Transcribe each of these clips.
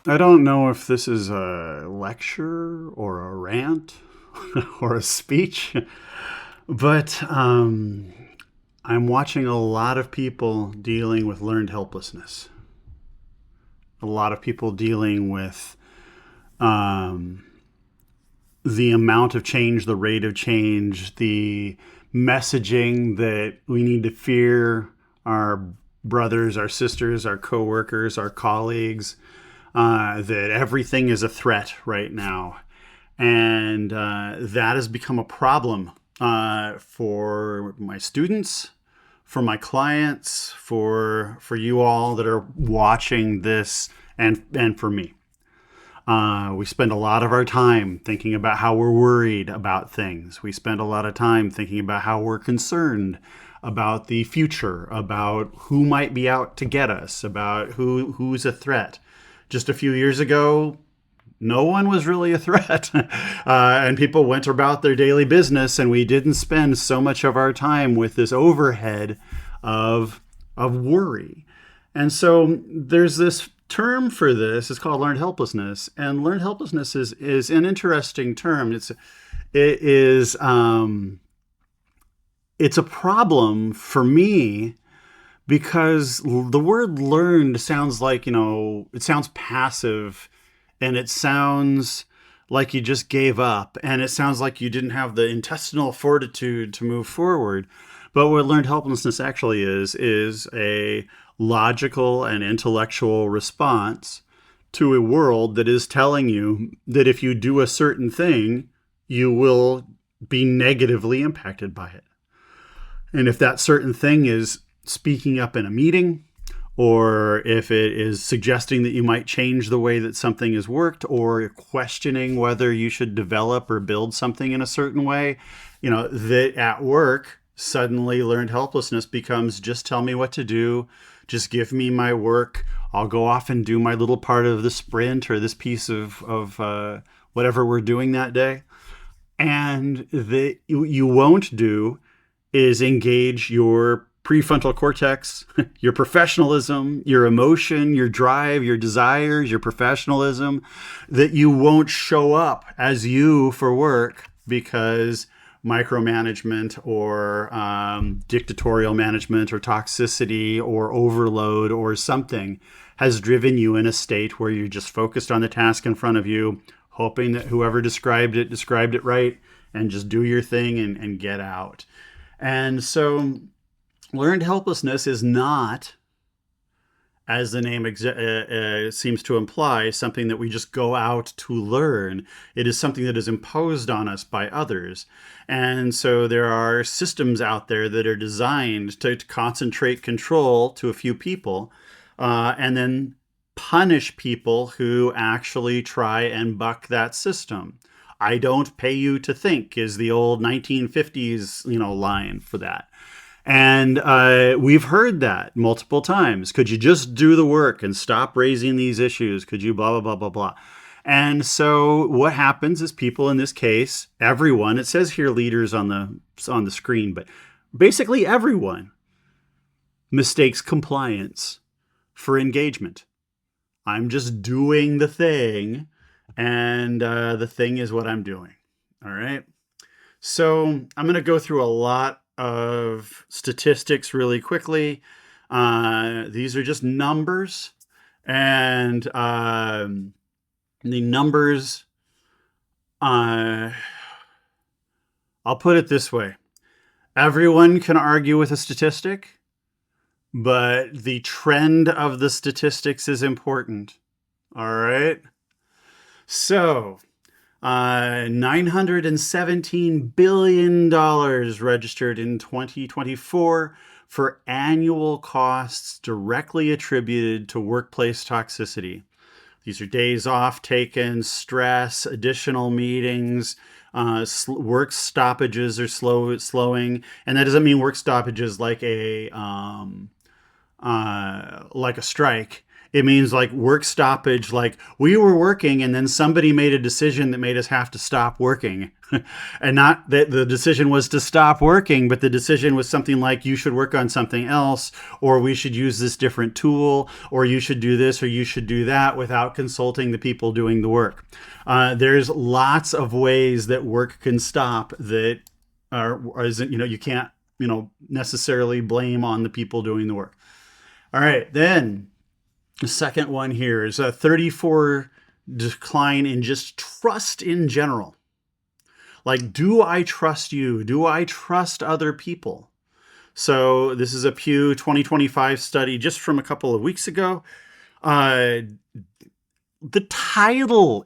I don't know if this is a lecture or a rant or a speech, but I'm watching a lot of people dealing with learned helplessness. A lot of people dealing with um, the amount of change, the rate of change, the messaging that we need to fear our brothers, our sisters, our coworkers, our colleagues, that everything is a threat right now. And that has become a problem for my students, for my clients, for you all that are watching this, and for me. We spend a lot of our time thinking about how we're worried about things. We spend a lot of time thinking about how we're concerned about the future, about who might be out to get us, about who's a threat. Just a few years ago, no one was really a threat. And people went about their daily business, and we didn't spend so much of our time with this overhead of worry. And so there's this term for this. It's called learned helplessness. And learned helplessness is an interesting term. It's a problem for me because the word learned sounds like, it sounds passive, and it sounds like you just gave up, and it sounds like you didn't have the intestinal fortitude to move forward. But what learned helplessness actually is a logical and intellectual response to a world that is telling you that if you do a certain thing, you will be negatively impacted by it. And if that certain thing is speaking up in a meeting, or if it is suggesting that you might change the way that something is worked, or questioning whether you should develop or build something in a certain way, that at work, suddenly learned helplessness becomes just tell me what to do, just give me my work, I'll go off and do my little part of the sprint or this piece of whatever we're doing that day. And that you won't do is engage your prefrontal cortex, your professionalism, your emotion, your drive, your desires, your professionalism, that you won't show up as you for work because micromanagement or dictatorial management or toxicity or overload or something has driven you in a state where you're just focused on the task in front of you, hoping that whoever described it right, and just do your thing and get out. And so learned helplessness is not, as the name seems to imply, something that we just go out to learn. It is something that is imposed on us by others. And so there are systems out there that are designed to concentrate control to a few people, and then punish people who actually try and buck that system. I don't pay you to think is the old 1950s, line for that. And we've heard that multiple times. Could you just do the work and stop raising these issues? Could you blah, blah, blah, blah, blah. And so what happens is people in this case, everyone, it says here leaders on the screen, but basically everyone mistakes compliance for engagement. I'm just doing the thing, and the thing is what I'm doing. All right. So I'm going to go through a lot of statistics really quickly. These are just numbers, and the numbers, I'll put it this way. Everyone can argue with a statistic, but the trend of the statistics is important. All right. So $917 billion registered in 2024 for annual costs directly attributed to workplace toxicity. These are days off taken, stress, additional meetings, work stoppages are slowing. And that doesn't mean work stoppages like a strike. It means like work stoppage, like we were working and then somebody made a decision that made us have to stop working. And not that the decision was to stop working, but the decision was something like you should work on something else, or we should use this different tool, or you should do this, or you should do that without consulting the people doing the work. There's lots of ways that work can stop that isn't, you can't, necessarily blame on the people doing the work. All right, then the second one here is a 34 decline in just trust in general. Like, do I trust you? Do I trust other people? So this is a Pew 2025 study just from a couple of weeks ago. The title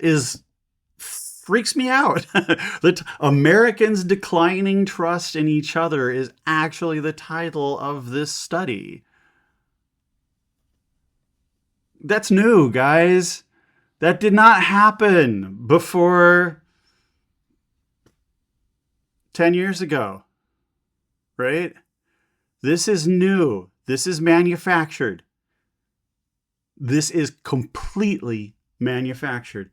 freaks me out. Americans declining trust in each other is actually the title of this study. That's new, guys. That did not happen before 10 years ago, right? This is new. This is manufactured. This is completely manufactured.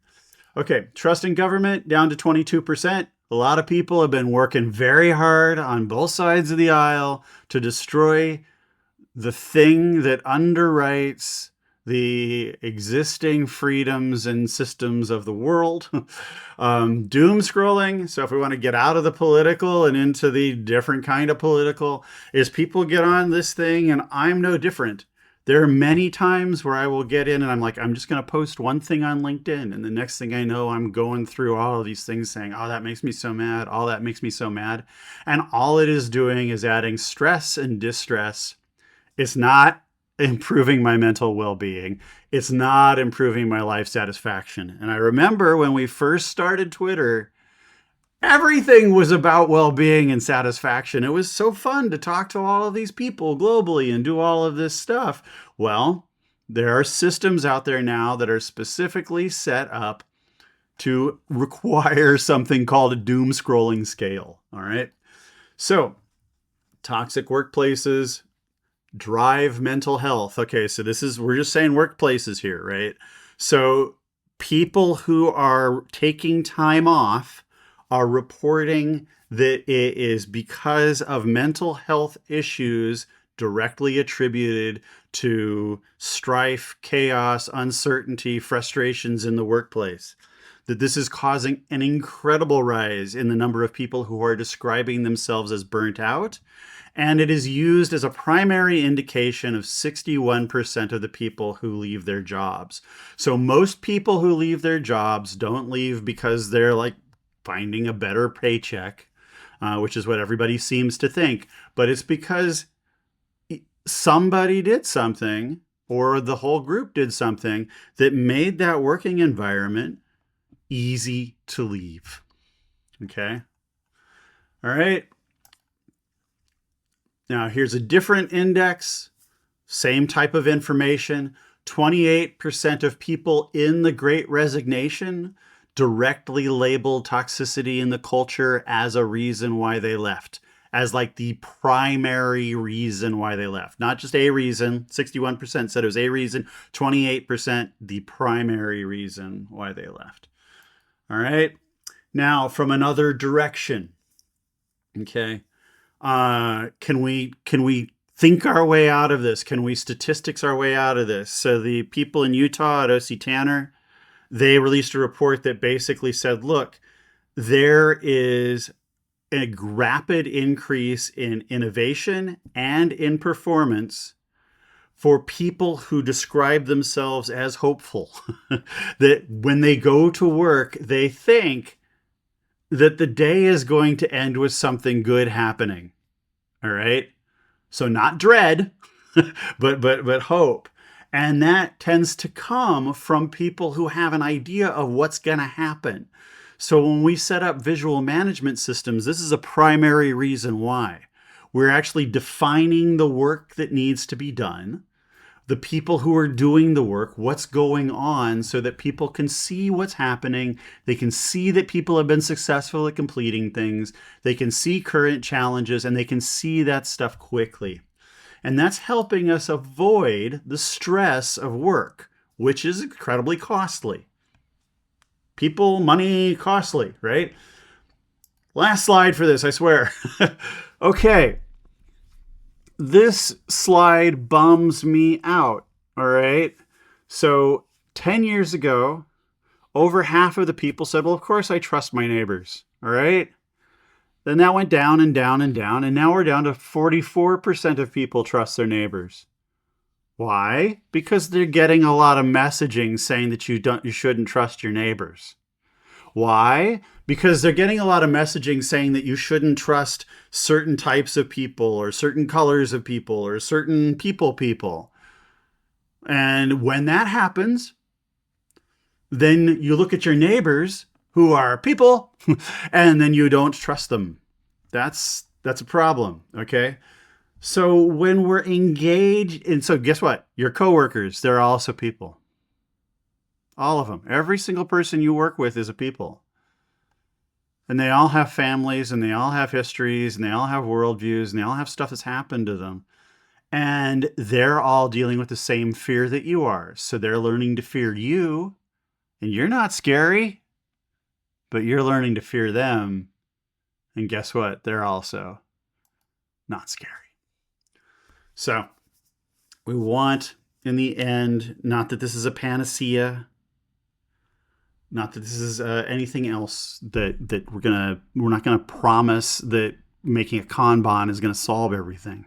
Okay, trust in government down to 22%. A lot of people have been working very hard on both sides of the aisle to destroy the thing that underwrites the existing freedoms and systems of the world. Doom scrolling. So if we want to get out of the political and into the different kind of political, is people get on this thing, and I'm no different. There are many times where I will get in and I'm like, I'm just going to post one thing on LinkedIn. And the next thing I know, I'm going through all of these things saying, oh, that makes me so mad. Oh, that makes me so mad. And all it is doing is adding stress and distress. It's not improving my mental well-being. It's not improving my life satisfaction. And I remember when we first started Twitter, everything was about well-being and satisfaction. It was so fun to talk to all of these people globally and do all of this stuff. Well, there are systems out there now that are specifically set up to require something called a doom scrolling scale. All right. So toxic workplaces drive mental health. Okay, so we're just saying workplaces here, right? So people who are taking time off are reporting that it is because of mental health issues directly attributed to strife, chaos, uncertainty, frustrations in the workplace. That this is causing an incredible rise in the number of people who are describing themselves as burnt out. And it is used as a primary indication of 61% of the people who leave their jobs. So most people who leave their jobs don't leave because they're like finding a better paycheck, which is what everybody seems to think. But it's because somebody did something, or the whole group did something that made that working environment easy to leave. Okay? All right. Now, here's a different index, same type of information. 28% of people in the Great Resignation directly labeled toxicity in the culture as a reason why they left, as like the primary reason why they left. Not just a reason. 61% said it was a reason. 28% the primary reason why they left. All right. Now, from another direction. Okay. Can we think our way out of this? Can we statistics our way out of this? So the people in Utah at OC Tanner, they released a report that basically said, look, there is a rapid increase in innovation and in performance for people who describe themselves as hopeful. That when they go to work, they think that the day is going to end with something good happening. All right. So not dread, but hope. And that tends to come from people who have an idea of what's going to happen. So when we set up visual management systems, this is a primary reason why. We're actually defining the work that needs to be done, the people who are doing the work, what's going on, so that people can see what's happening. They can see that people have been successful at completing things. They can see current challenges, and they can see that stuff quickly. And that's helping us avoid the stress of work, which is incredibly costly. People, money, costly, right? Last slide for this, I swear. Okay. This slide bums me out, all right? So 10 years ago, over half of the people said, well, of course I trust my neighbors, all right? Then that went down and down and down, and now we're down to 44% of people trust their neighbors. Why? Because they're getting a lot of messaging saying that you shouldn't trust your neighbors. Why? Because they're getting a lot of messaging saying that you shouldn't trust certain types of people or certain colors of people or certain people. And when that happens, then you look at your neighbors who are people and then you don't trust them. That's a problem, okay? So when we're engaged, and so guess what? Your coworkers, they're also people. All of them. Every single person you work with is a people. And they all have families, and they all have histories, and they all have worldviews, and they all have stuff that's happened to them. And they're all dealing with the same fear that you are. So they're learning to fear you, and you're not scary, but you're learning to fear them. And guess what? They're also not scary. So we want, in the end, not that this is a panacea, not that this is anything else that we're not gonna promise that making a Kanban is gonna solve everything.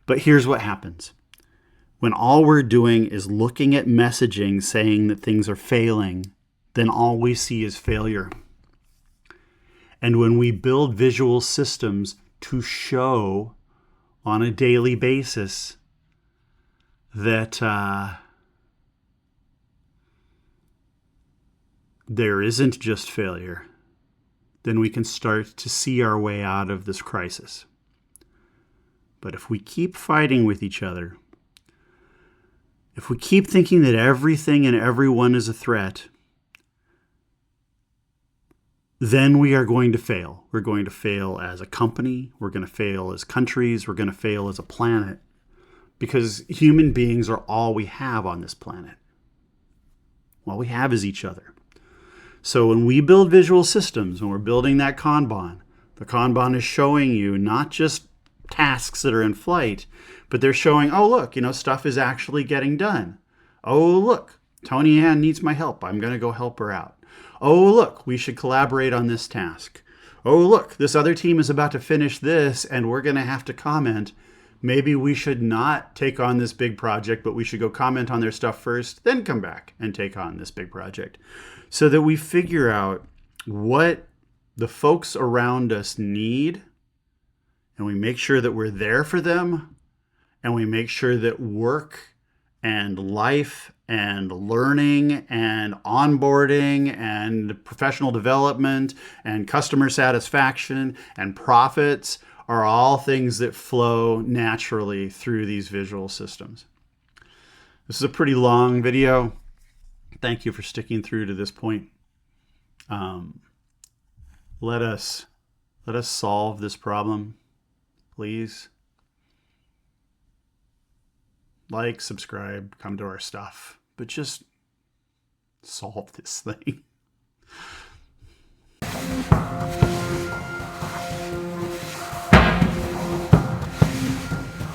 But here's what happens. When all we're doing is looking at messaging saying that things are failing, then all we see is failure. And when we build visual systems to show on a daily basis that there isn't just failure, then we can start to see our way out of this crisis. But if we keep fighting with each other, if we keep thinking that everything and everyone is a threat, then we are going to fail. We're going to fail as a company. We're going to fail as countries. We're going to fail as a planet, because human beings are all we have on this planet. All we have is each other. So when we build visual systems, when we're building that Kanban, the Kanban is showing you not just tasks that are in flight, but they're showing, oh, look, stuff is actually getting done. Oh, look, Tony Ann needs my help. I'm going to go help her out. Oh, look, we should collaborate on this task. Oh, look, this other team is about to finish this and we're going to have to comment. Maybe we should not take on this big project, but we should go comment on their stuff first, then come back and take on this big project, so that we figure out what the folks around us need, and we make sure that we're there for them, and we make sure that work and life and learning and onboarding and professional development and customer satisfaction and profits are all things that flow naturally through these visual systems. This is a pretty long video. Thank you for sticking through to this point. Let us solve this problem, please. Like, subscribe, come to our stuff, but just solve this thing.